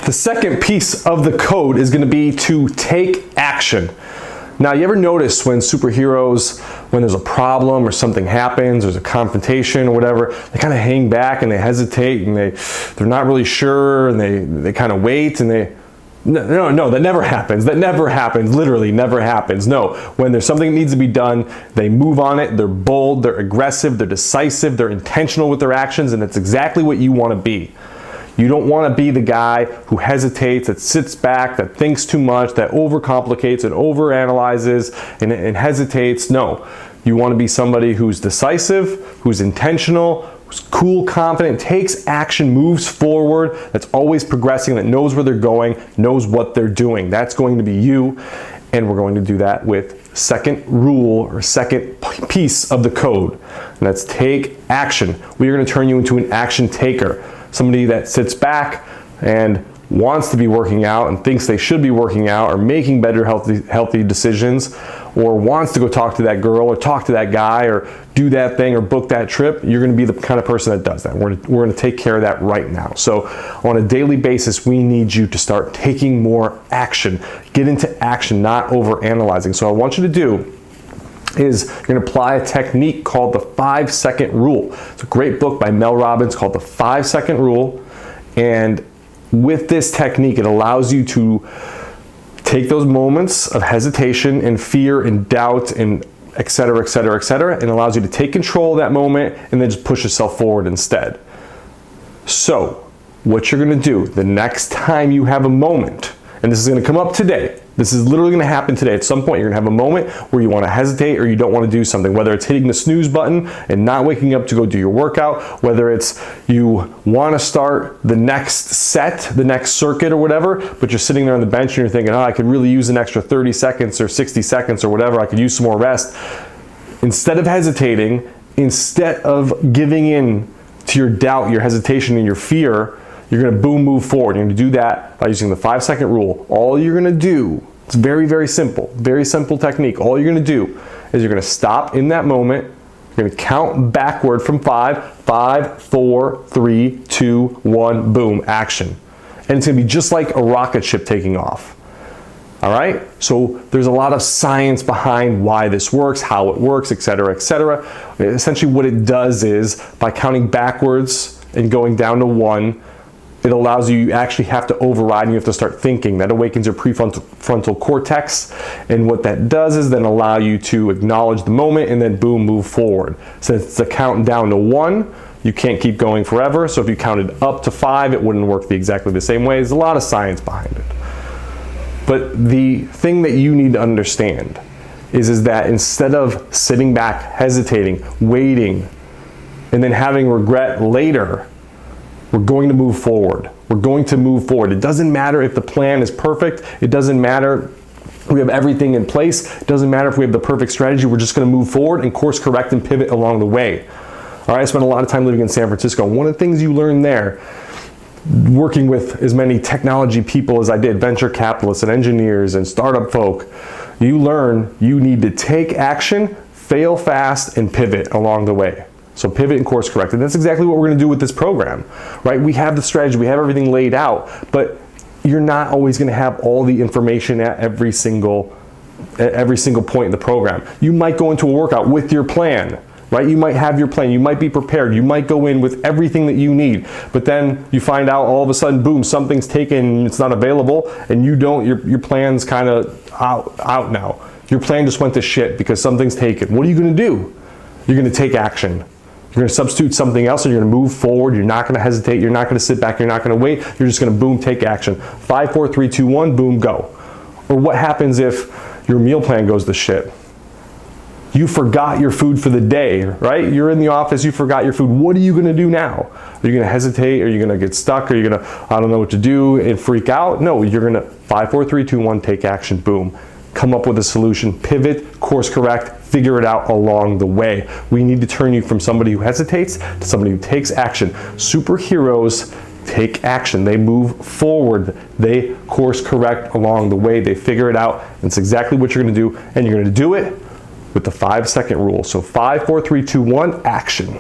The second piece of the code is going to be to take action. Now, you ever notice when superheroes, when there's a problem or something happens, there's a confrontation or whatever, they kind of hang back and they hesitate and they're not really sure and they kind of wait and no, that never happens. That never happens. Literally never happens. No, when there's something that needs to be done, they move on it. They're bold, they're aggressive, they're decisive, they're intentional with their actions, and that's exactly what you want to be. You don't want to be the guy who hesitates, that sits back, that thinks too much, that overcomplicates and overanalyzes and hesitates. No, you want to be somebody who's decisive, who's intentional, who's cool, confident, takes action, moves forward, that's always progressing, that knows where they're going, knows what they're doing. That's going to be you, and we're going to do that with second rule or second piece of the code, and that's take action. We are going to turn you into an action taker. Somebody that sits back and wants to be working out and thinks they should be working out or making better healthy decisions, or wants to go talk to that girl or talk to that guy or do that thing or book that trip. You're going to be the kind of person that does that. We're going to take care of that right now. So on a daily basis, we need you to start taking more action. Get into action, not overanalyzing. So what I want you to do is you're going to apply a technique called the 5-second rule. It's a great book by Mel Robbins called the 5-second rule. And with this technique, it allows you to take those moments of hesitation and fear and doubt and et cetera, and allows you to take control of that moment and then just push yourself forward instead. So what you're going to do the next time you have a moment, and this is going to come up today. This is literally going to happen today. At some point, you're going to have a moment where you want to hesitate or you don't want to do something, whether it's hitting the snooze button and not waking up to go do your workout, whether it's you want to start the next set, the next circuit or whatever, but you're sitting there on the bench and you're thinking, oh, I could really use an extra 30 seconds or 60 seconds or whatever. I could use some more rest. Instead of hesitating, instead of giving in to your doubt, your hesitation, and your fear, you're going to move forward. You're going to do that by using the 5-second rule. All you're going to do, it's very simple technique. All you're going to do is you're going to stop in that moment. You're going to count backward from 5, 5, 4, 3, 2, 1, boom, action. And it's going to be just like a rocket ship taking off. All right? So there's a lot of science behind why this works, how it works, et cetera. Essentially what it does is by counting backwards and going down to 1, it allows you actually have to override and you have to start thinking. That awakens your prefrontal cortex. And what that does is then allow you to acknowledge the moment and then boom, move forward. Since it's a count down to 1, you can't keep going forever. So if you counted up to 5, it wouldn't work exactly the same way. There's a lot of science behind it. But the thing that you need to understand is that instead of sitting back, hesitating, waiting, and then having regret later, we're going to move forward. We're going to move forward. It doesn't matter if the plan is perfect. It doesn't matter if we have everything in place. It doesn't matter if we have the perfect strategy. We're just going to move forward and course correct and pivot along the way. All right, I spent a lot of time living in San Francisco. One of the things you learn there, working with as many technology people as I did, venture capitalists and engineers and startup folk, you learn you need to take action, fail fast, and pivot along the way. So pivot and course correct. And that's exactly what we're going to do with this program, right? We have the strategy, we have everything laid out, but you're not always going to have all the information at every single point in the program. You might go into a workout with your plan, right? You might have your plan, you might be prepared, you might go in with everything that you need, but then you find out all of a sudden, boom, something's taken, it's not available, and your plan's kind of out now. Your plan just went to shit because something's taken. What are you going to do? You're going to take action. You're going to substitute something else and you're going to move forward. You're not going to hesitate. You're not going to sit back. You're not going to wait. You're just going to boom, take action. 5, 4, 3, 2, 1, boom, go. Or what happens if your meal plan goes to shit? You forgot your food for the day, right? You're in the office, you forgot your food. What are you going to do now? Are you going to hesitate? Are you going to get stuck? Are you going to, I don't know what to do, and freak out? No, you're going to 5, 4, 3, 2, 1, take action, boom. Come up with a solution, pivot, course correct, figure it out along the way. We need to turn you from somebody who hesitates to somebody who takes action. Superheroes take action. They move forward. They course correct along the way. They figure it out. And it's exactly what you're going to do. And you're going to do it with the 5-second rule. So 5, 4, 3, 2, 1, action.